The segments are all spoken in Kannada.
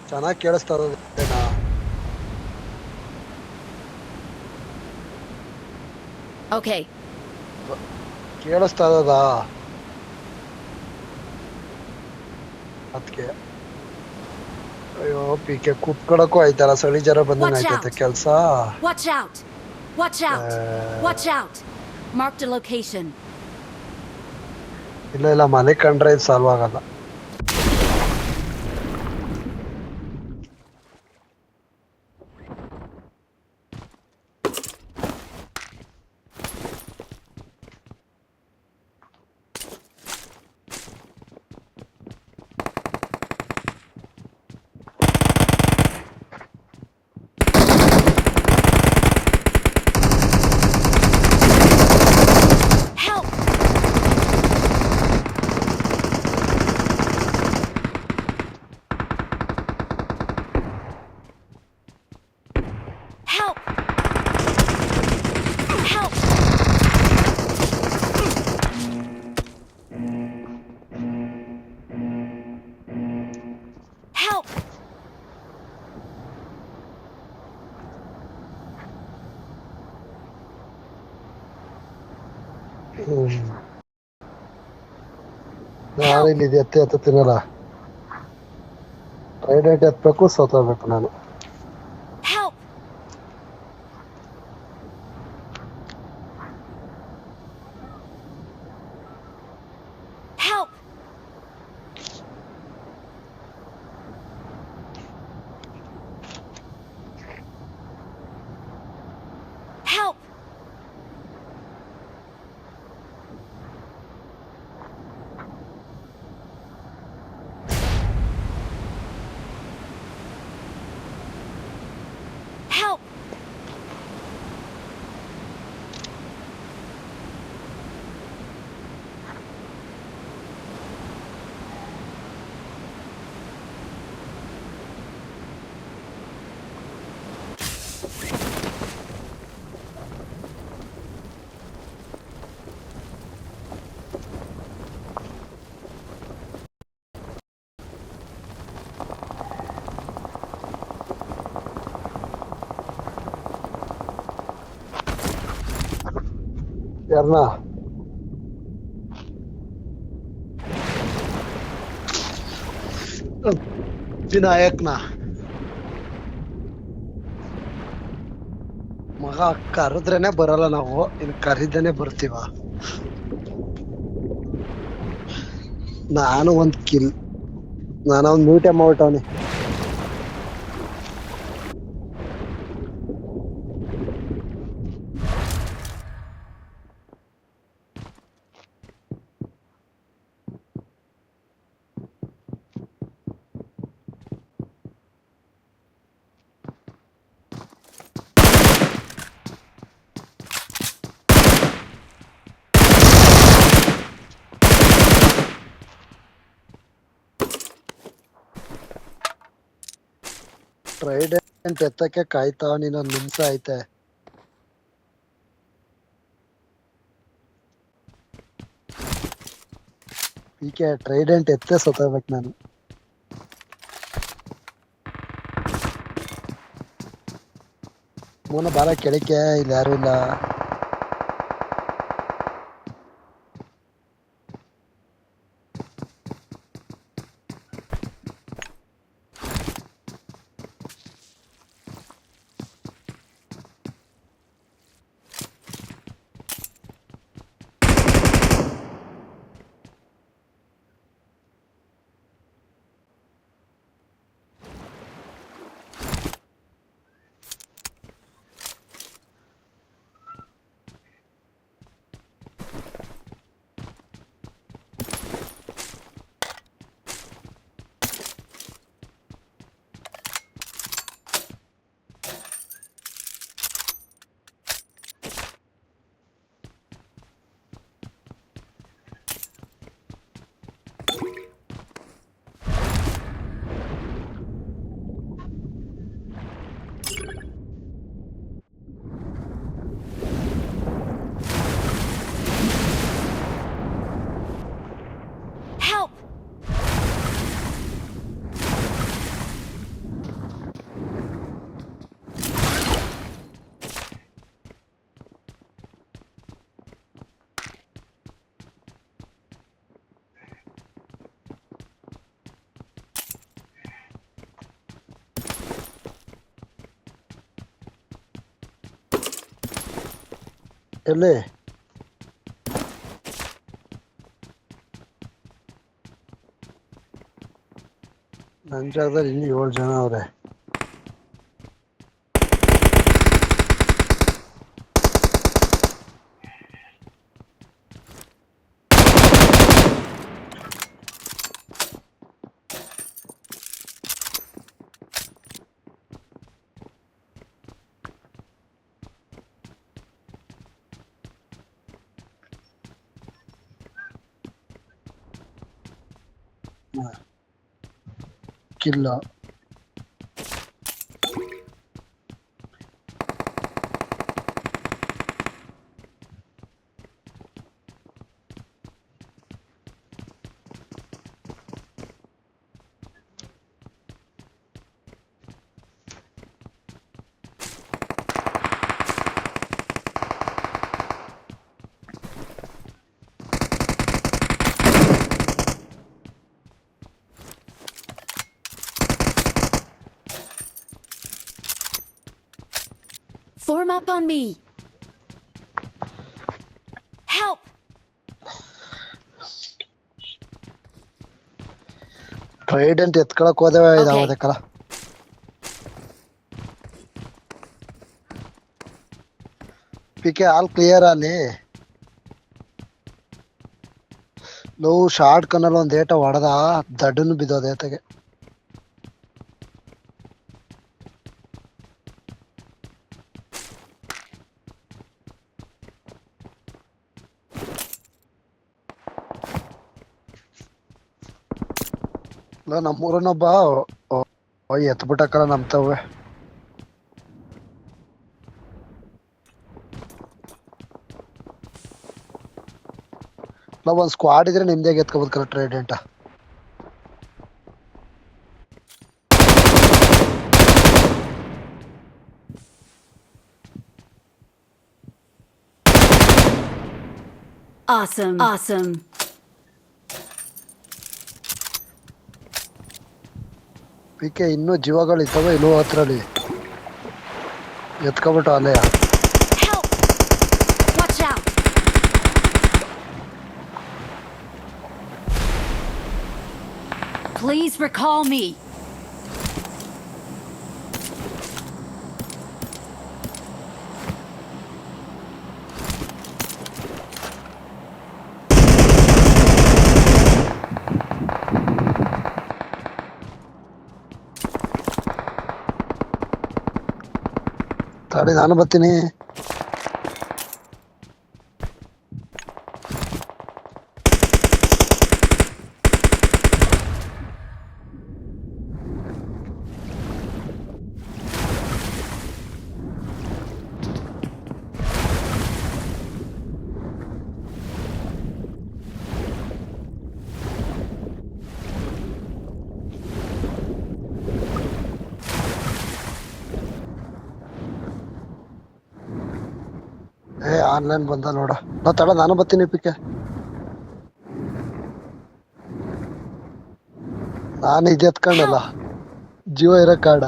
ಚೆನ್ನಾಗಿ ಕೇಳಿಸ್ತಾ ಇರೋದೇನಾ? Okay. ಕೇಳಿಸ್ತಾ ಇರೋದಾ? ಅದಕ್ಕೆ ಅಯ್ಯೋ ಪಿ ಕೆ ಕುತ್ಕೊಳಕ್ಕೂ ಆಯ್ತಲ್ಲ, ಚಳಿ ಜ್ವರ ಬಂದಂಗ Watch ಆಯ್ತೈತೆ out! ಕೆಲ್ಸ. Watch out! Watch out! Watch out! Marked a location. ಇಲ್ಲ ಇಲ್ಲ, ಮನೆ ಕಂಡ್ರೆ ಇದು ಸಾಲ್ವ್ ಆಗಲ್ಲ. Help! Help! Help! Help! ನಾನು ಇಲ್ಲಿ ಎತ್ತಿ ತಿನ್ನಲ್ಲ. ಟ್ರೈಡೆಂಟ್ ಎತ್ಬೇಕು, ಸೋತೋಗ್ಬೇಕು ನಾನು. Help! Help! Help! Help! ಯಾರನ್ನ? ವಿನಾಯಕ್ನ ಮಗ. ಕರೆದ್ರೇನೆ ಬರಲ್ಲ ನಾವು, ಇನ್ನು ಕರೀದೇನೆ ಬರ್ತೀವ. ನಾನು ಒಂದ್ ಕಿಲ್, ನಾನು ಒಂದ್ ಮ್ಯೂಟೆ ಮಾಡ್ಬಿಟ್ಟವನಿ. ಟ್ರೈಡೆಂಟ್ ಎತ್ತಕ್ಕೆ ಕಾಯ್ತಾವ, ನೀನೊಂದ್ ನಿಮಿಷ ಐತೆ. ಪೀಕೆ ಟ್ರೈಡೆಂಟ್ ಎತ್ತೆ ಸೋತೋಗ್ಬೇಕು ನಾನು. ಮೂನ ಬಾಲ ಕೆಳಕ್ಕೆ, ಇಲ್ಲಿ ಯಾರು ಇಲ್ಲ. ಎಲ್ಲಿ ನನ್ನ ಜಾಗದಲ್ಲಿ ಇನ್ನು 7 ಜನ ಅವ್ರೆ. ಕಿಲ್ಲ Form up on me. Help! Trident ಎತ್ಕೊಳಕ್ ಹೋದೇವ Okay. ಇದಾವದಕ್ಕಲ್ಲ. ಪಿಕೆ ಆಲ್ ಕ್ಲಿಯರ್ ಅಲ್ಲಿ ನಾವು ಶಾರ್ಟ್ ಕನ್ನಲ್ಲಿ ಒಂದ್ ಏಟ ಹೊಡೆದ ದಡ್ಡನ್ನು ಬಿದ್ದೋದ ಏತಗೆ. ನಮ್ಮೂರನ್ನೊಬ್ಬ ಎತ್ಬಿಟ್ಟಕ್ಕಲ್ಲ ನಮ್ತವೆ. ಒಂದ್ ಸ್ಕ್ವಾಡ್ ಇದ್ರೆ ನಿಮ್ದೇ ಎತ್ಕೋಬೋದು ಕರೆಕ್ಟ್ ಟ್ರೈಡೆಂಟ. Awesome. Awesome. ಪಿಕೆ ಇನ್ನೂ ಜೀವಗಳು ಇದ್ದಾವೆ ಇಲ್ಲೋ ಹತ್ರಲ್ಲಿ ಎತ್ಕೊಬಿಟ್ಟು ಅಲ್ಲೇ. Help! Watch out! Please recall me. ತಡಿ ನಾನು ಬರ್ತೀನಿ. ಆನ್ಲೈನ್ ಬಂದ ನೋಡ. ತಡ ನಾನು ಬರ್ತೀನಿ ಪಿಕೆ. ನಾನು ಇದು ಎತ್ಕೊಂಡಲ್ಲ ಜೀವ ಇರೋ ಕಾಡ.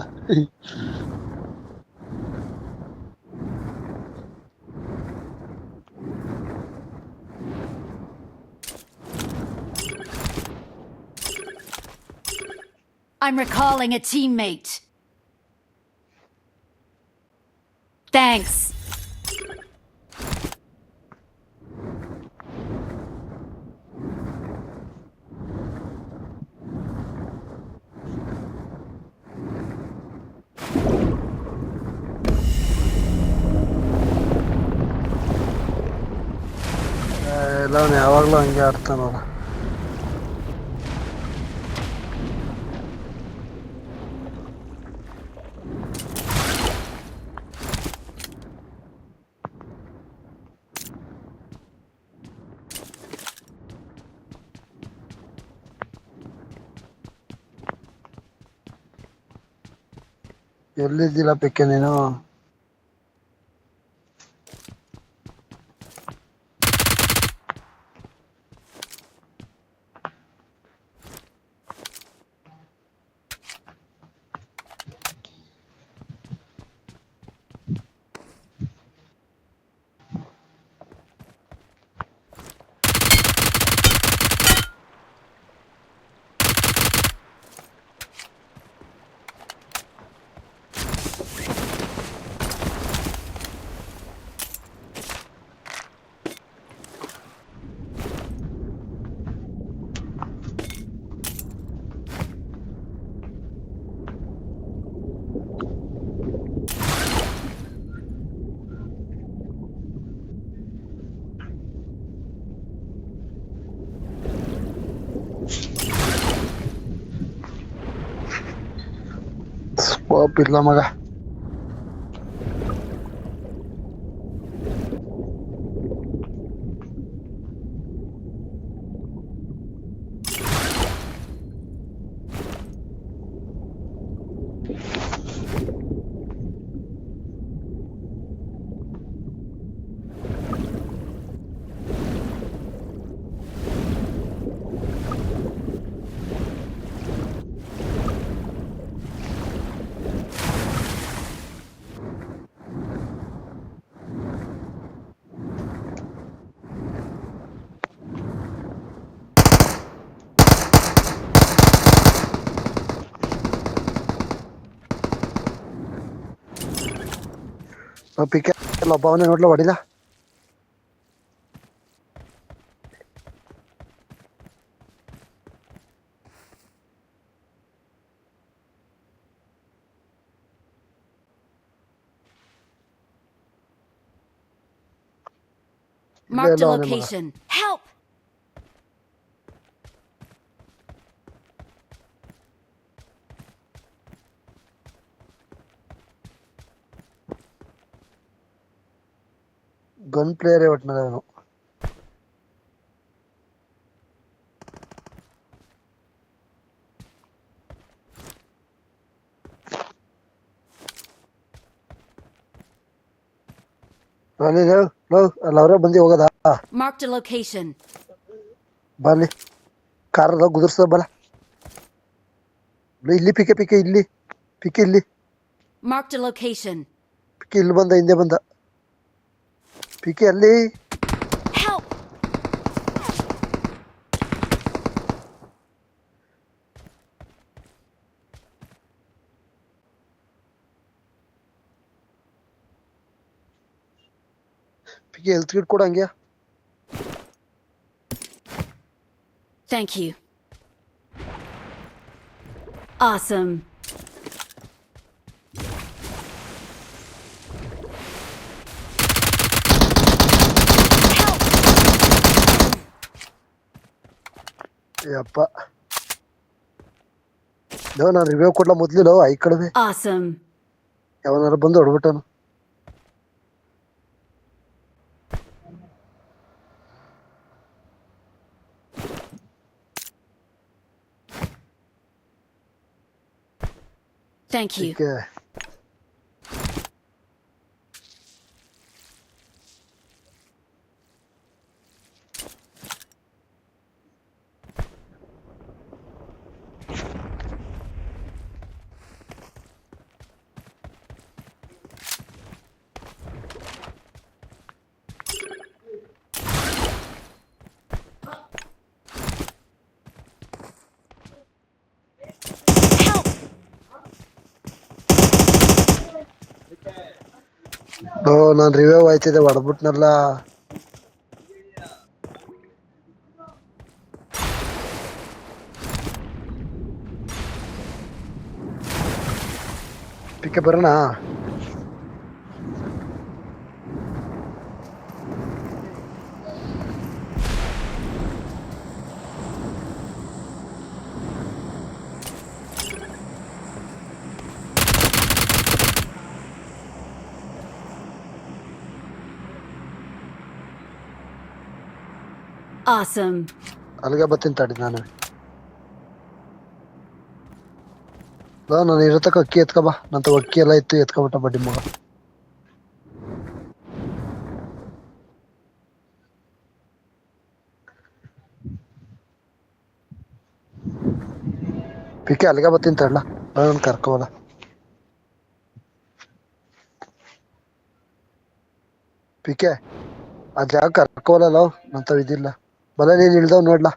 I'm recalling a teammate. Thanks. ಎಲ್ಲ ಅವ್ನು ಯಾವಾಗ್ಲೂ ಹಂಗೆ ಆಡ್ತಾನವ್ರ. ಎಲ್ಲಿದ್ದಿಲ್ಲ ಪಿಕ್ಕೆ ನೀನು? ಇಲ್ಲ ಮಗ. ಪಿಕೆ ಒಬ್ಬ ಅವನೇ ನೋಡ್ಲ ಹೊಡಿಲ್ಲ. Marked a Hello, Anima. location. Help! Gun ಪ್ಲೇಯರೇ ಒಟ್ಟಿನಲ್ಲಿ ಅವನು. ಅಲ್ಲಿ ಅಲ್ಲ ಅವರೇ ಬಂದು ಹೋಗೋದಾ? Marked a location. ಬಲ್ಲಿ ಕಾರದ ಗುದರ್ಸದ ಬಲ. ಇಲ್ಲಿ ಪಿಕೆ ಇಲ್ಲಿ ಪಿಕೆ ಇಲ್ಲಿ Marked a location. ಪಿಕೆ ಇಲ್ಲಿ ಬಂದ, ಹಿಂದೆ ಬಂದ ಪಿಕೆ ಅಲ್ಲಿ. Help! ಪಿಕೆ ಹೆಲ್ತ್ ಕಿಟ್ ಕೊಡ ಹಂಗೆ. Thank you. Awesome. ಯಪ್ಪ ನಾನು ರಿವ್ಯೂ ಕೊಡ್ಲ ಮೊದ್ಲಿಲ್ಲ ಐ ಕಡೆ Awesome. ಯಾವನಾರ ಬಂದು ಹೊಡ್ಬಿಟ್ಟನು. Thank you. ಪಿಕೆ ನಾನು ರಿವ್ಯೂ ಆಯ್ತಿದೆ ಹೊಡ್ಬಿಟ್ನಲ್ಲ. ಪಿಕೆ ಬರೋಣ. Awesome. ಅಲ್ಲಿಗೆ ಬರ್ತೀನಿ ತಡಿ ನಾನು. ನಾನು ಇರತಕ್ಕ ಅಕ್ಕಿ ಎತ್ಕಬಾ. ನಂತ ಅಕ್ಕಿ ಎಲ್ಲ ಇತ್ತು, ಎತ್ಕೊಬಿಟ್ಟ ಬಡ್ಡಿ ಮಗ. ಪಿಕೆ ಅಲ್ಲಿಗೆ ಬರ್ತೀನಿ ತಡ್ಲ, ನಾನು ಕರ್ಕೋಲ್ಲ. ಪಿಕೆ ಆ ಜಾಗ ಕರ್ಕೋಲ್ಲ, ನಂತವ್ ಇದಿಲ್ಲ. ಬಲ ನೀನ್ ಇಳ್ದವ್ ನೋಡ್ಲಾ.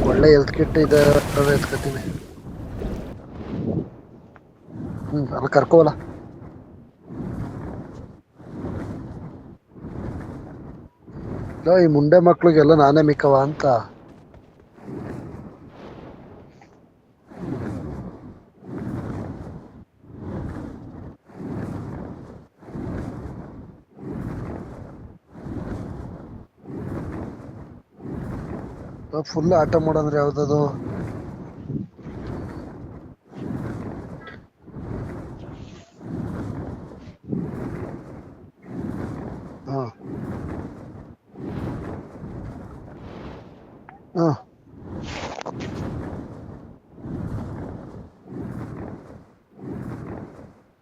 ಒಳ್ಳೆ ಹೆಲ್ತ್ ಕಿಟ್ ಇದೆ, ಎತ್ಕೊತೀನಿ. ಅಲ್ಲಿ ಕರ್ಕೋಲ್ಲ. ಈ ಮುಂಡೆ ಮಕ್ಳಿಗೆಲ್ಲ ನಾನೇ ಮಿಕ್ಕವ ಅಂತ. ಫುಲ್ ಆಟ ಮಾಡಂದ್ರೆ ಯಾವ್ದದು? ಹಾ ಹಾ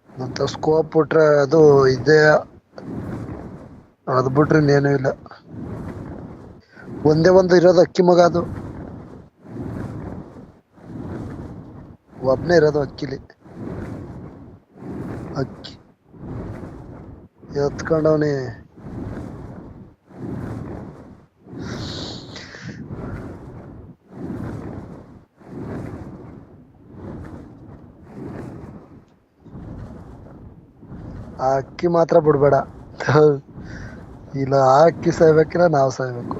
ಮತ್ತೆ ಸ್ಕೋಪ್ ಬಿಟ್ರೆ ಅದು ಇದೆ. ಅದ್ ಬಿಟ್ರೆ ಇನ್ನೇನು ಇಲ್ಲ. ಒಂದೇ ಒಂದು ಇರೋದು ಅಕ್ಕಿ ಮಗ, ಅದು ಒಬ್ನೇ ಇರೋದು ಅಕ್ಕಿಲಿ. ಅಕ್ಕಿ ಎತ್ಕೊಂಡವನಿ. ಆ ಅಕ್ಕಿ ಮಾತ್ರ ಬಿಡ್ಬೇಡ. ಇಲ್ಲ ಆ ಅಕ್ಕಿ ಸಾಯ್ಬೇಕಿಲ್ಲ ನಾವು ಸಾಯ್ಬೇಕು.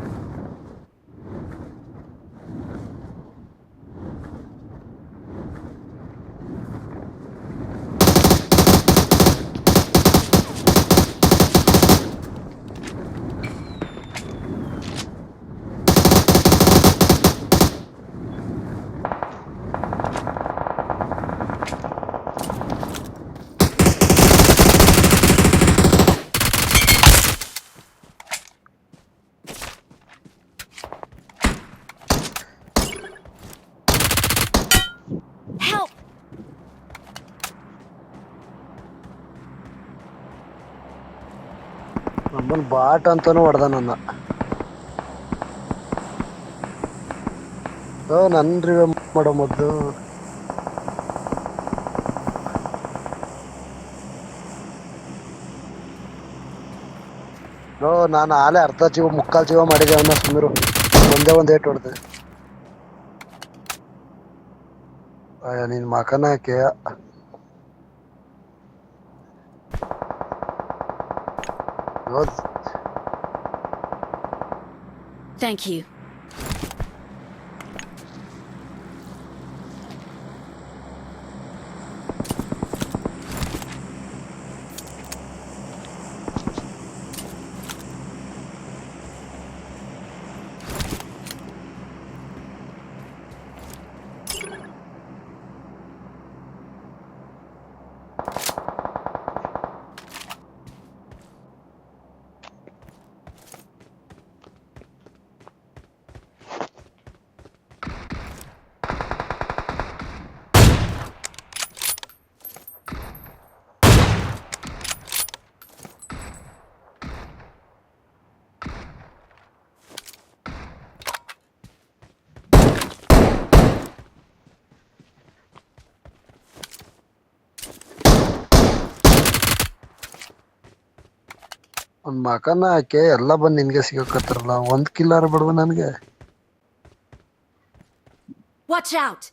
Help! ನಮ್ಮನ್ ಬಾಟ್ ಅಂತಾನು ಹೊಡೆದ ನನ್ನ. ನನ್ ರಿವೈವ್ ಮಾಡೋ ಮೊದ್ಲು ನಾನು ಆಲೆ ಅರ್ಧ ಜೀವ ಮುಕ್ಕಾಲ್ ಜೀವ ಮಾಡಿದೆ ಅವನ್ನ. ಸುಮಿರು ಒಂದೇ ಒಂದ್ ಏಟ್ ಹೊಡೆದೆ. ನಿನ್ ಮಕನ ಹಾಕಿ. Thank you. ಒಂದ್ ಮಕನ ಹಾಕಿ ಎಲ್ಲ ಬಂದ್ ನಿನ್ಗೆ ಸಿಗಕತ್ತಾರಲ್ಲ. ಒಂದ್ ಕಿಲ್ಲಾರ ಬಿಡುವ ನನ್ಗೆ. Watch out!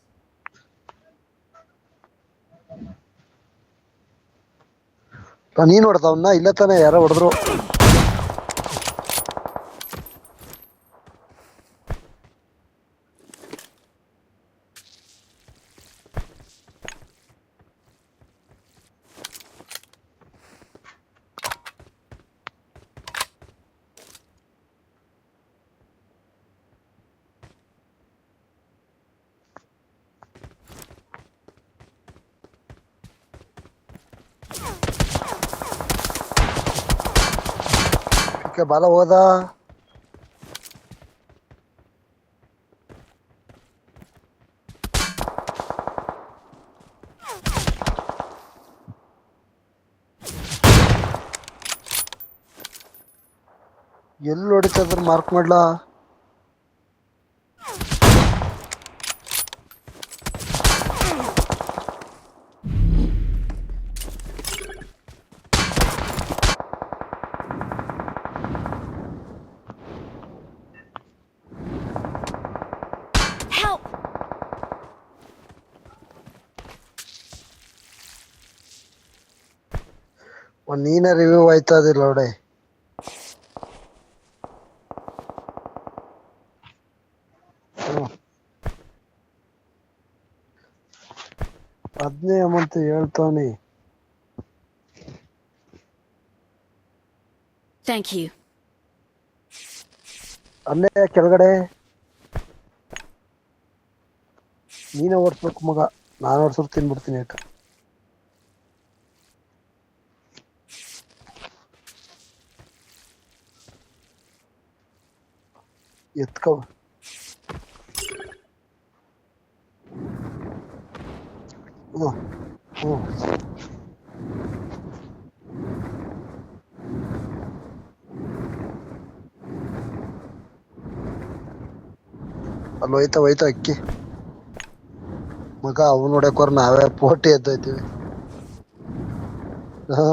ನೀನ್ ಹೊಡೆದವನ್ನ ಇಲ್ಲ ತಾನೆ ಯಾರೋ ಹೊಡೆದ್ರು. ಬಾಲ ಹೋದ. ಎಲ್ಲಿ ಹೊಡಿತದ್ರ ಮಾರ್ಕ್ ಮಾಡ್ಲಾ? Help! ಒಂದ್ ನೀನೇ ರಿವ್ಯೂ ಆಯ್ತಾ ಅದಿಲ್ಲ ನೋಡಿ. ಅದ್ನೇ ಅಮಂತ ಹೇಳ್ತಾವನಿ. Thank you. ಅಲ್ಲೇ ಕೆಳಗಡೆ ನೀನೇ ಓಡಿಸ್ಬೇಕು ಮಗ. ನಾನು ಓಡಿಸೋರು ತಿನ್ಬಿಡ್ತೀನಿ ಆಯ್ತಾ. ಎತ್ಕೊ. ಹ್ಞೂ ಹ್ಞೂ. ಅಲ್ಲಿ ಹೋಯ್ತಾ ಅಕ್ಕಿ ಮಗ. ಅವ್ನು ಹೊಡ್ಯಾಕೋರ್ ನಾವೇ ಪೋಟಿ ಎದ್ದೋಯ್ತೀವಿ. ಹಾ,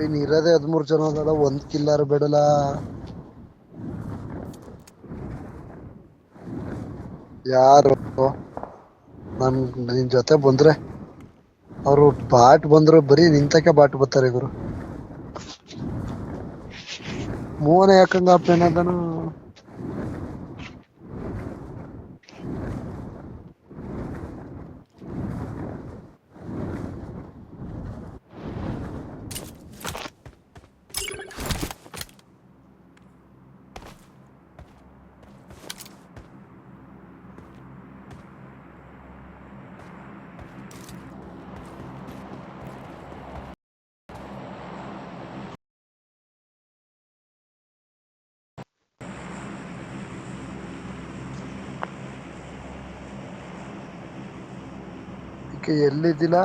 ಇನ್ ಇರೋದೇ 13 ಜನ ಅದಲ್ಲ. ಒಂದ್ ಕಿಲ್ಲರ್ ಬಿಡಲ್ಲ. ಯಾರು ನಿನ್ ಜೊತೆ ಬಂದ್ರೆ ಅವ್ರು ಬಾಟ್ ಬಂದ್ರು ಬರೀ ನಿಂತಕ್ಕೆ ಬಾಟ್ ಬರ್ತಾರೆ ಇವರು. ಮೋನ ಯಾಕಂಗ ಏನದನು. ಎಲ್ಲಿದ್ದಿಲ್ಲ.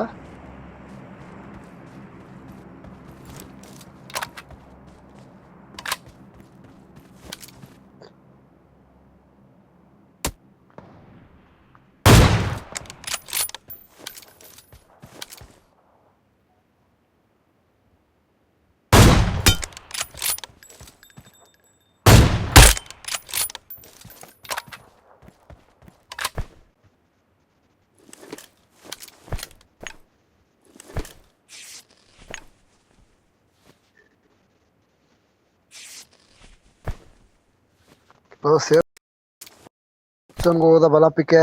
ಹೋದ ಬಲಪಿಕೆ.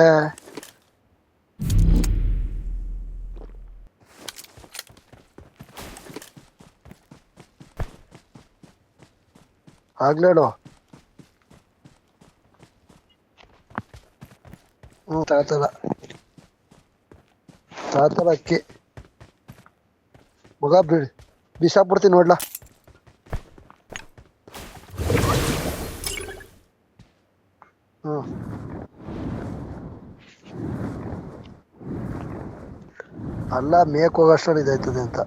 ಆಗ್ಲೇಳು. ತಾತದ ಅಕ್ಕಿ ಮಗ ಬಿಸಾಕ್ಬಿಡ್ತೀನಿ ನೋಡ್ಲಾ. ಹ್ಞೂ, ಅಲ್ಲ ಮೇಕ್ ಹೋಗೋಷ್ಟರಲ್ಲಿ ಇದಾಯ್ತದೆ ಅಂತ.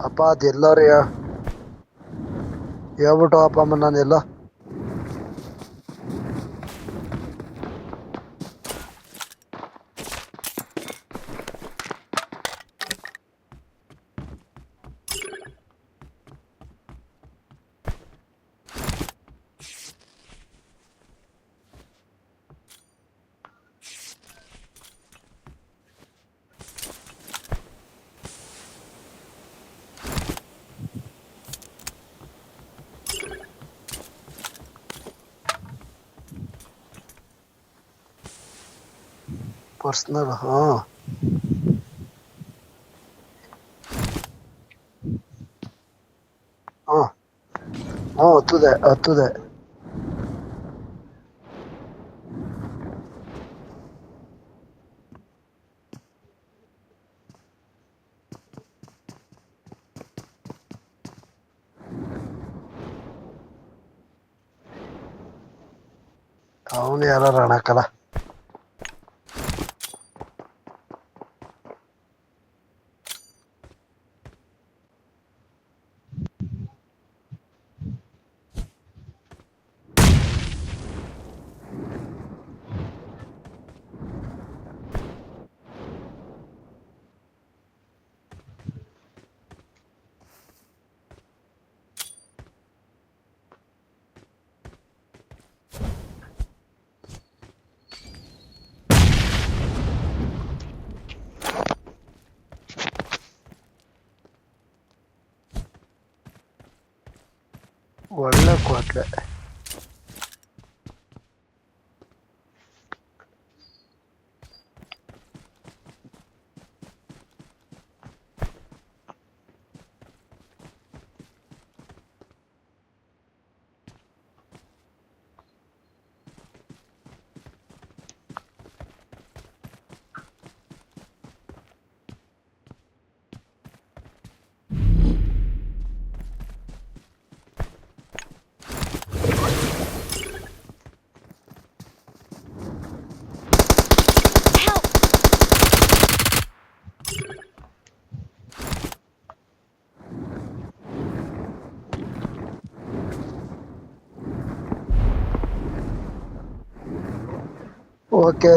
ಅಪ್ಪ ಅದೆಲ್ಲರೂ ಹೇಳ್ಬಿಟ್ಟು ಅಪ್ಪ ಅಮ್ಮ ನಾನು ಎಲ್ಲೋ ಪರ್ಸ್ನಲ್. ಹಾಂ, ಹಾಂ ಹಾಂ ಹತ್ತದೆ. ಅವನು ಯಾರು ಹಾಕಲ್ಲ. ಒಳ್ಳೆ ಕ್ವಾಟ್ಲೆ. Help! ಓಕೆ.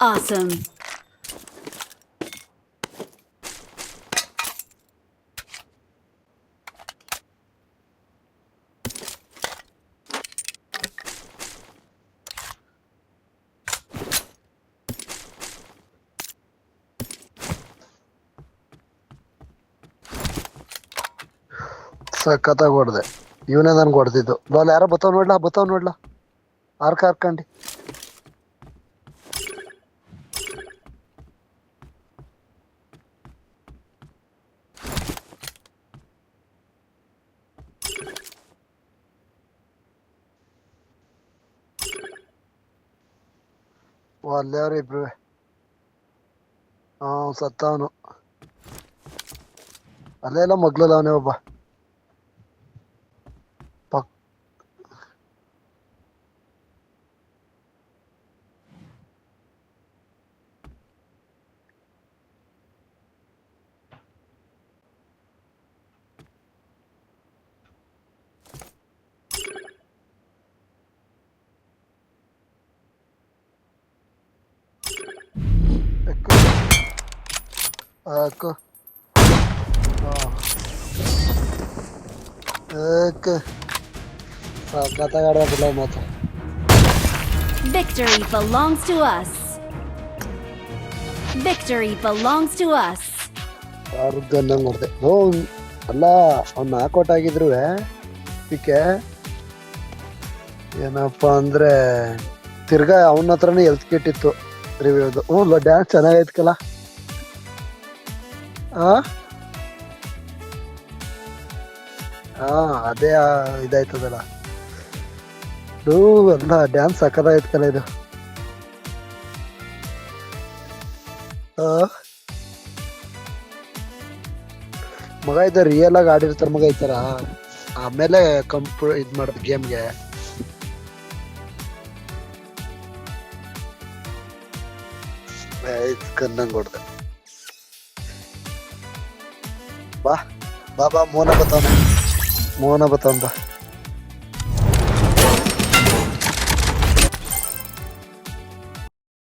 Awesome. ಸಖತ್ತಾಗಿ ಹೊಡ್ದೆ. ಇವನೇ ನನ್ಗೆ ಹೊಡೆದಿದ್ದು. ಅಲ್ಲಿ ಯಾರೋ ಬತ್ತಾವ್ ನೋಡ್ಲಾ ಹಾರ್ಕಂಡು. ಅಲ್ಲೇ ಅವ್ರು ಇಬ್ರು. ಸತ್ತವನು. ಅಲ್ಲೇ ಎಲ್ಲ ಮಗ್ಲಲ್ಲ ಅವನೇ ಒಬ್ಬ. ಪಕ್ ಎಕ್ಕು. ಹಾಕು. ಸಖತ್ತಾಗಿ ಆಡೋದಿಲ್ಲ ಮಾತು. Victory belongs to us. Victory belongs to us. ಅವ್ರದ್ದು ಹೊಡೆದೆ. ಅಲ್ಲ ಅವ್ನು ನಾಕೌಟ್ ಆಗಿದ್ರು ಪಿಕೆ ಏನಪ್ಪ ಅಂದ್ರೆ ತಿರ್ಗಾ ಅವನ ಹತ್ರನೇ ಹೆಲ್ತ್ ಕಿಟ್ ಇತ್ತು ರಿವ್ಯೂದು. ಡ್ಯಾನ್ಸ್ ಚೆನ್ನಾಗೈತ್ಕಲ್ಲ. ಅದೇ ಇದಾಯ್ತದಲ್ಲ. ಎಲ್ಲ ಡ್ಯಾನ್ಸ್ ಸಕ್ಕದಾಯ್ತಲ್ಲ ಇದು. ಮಗ ಇದು ರಿಯಲ್ ಆಗಿ ಆಡಿರ್ತಾರ ಮಗ ಈ ತರ. ಆಮೇಲೆ ಇದ್ ಮಾಡೋದು ಗೇಮ್ಗೆ. ಕನ್ನಂಗ್ ಹೊಡ್ದೆ. ಬಾ ಬಾ ಬಾ ಮೋನ ಬತ್ತಾವ ಬಾ.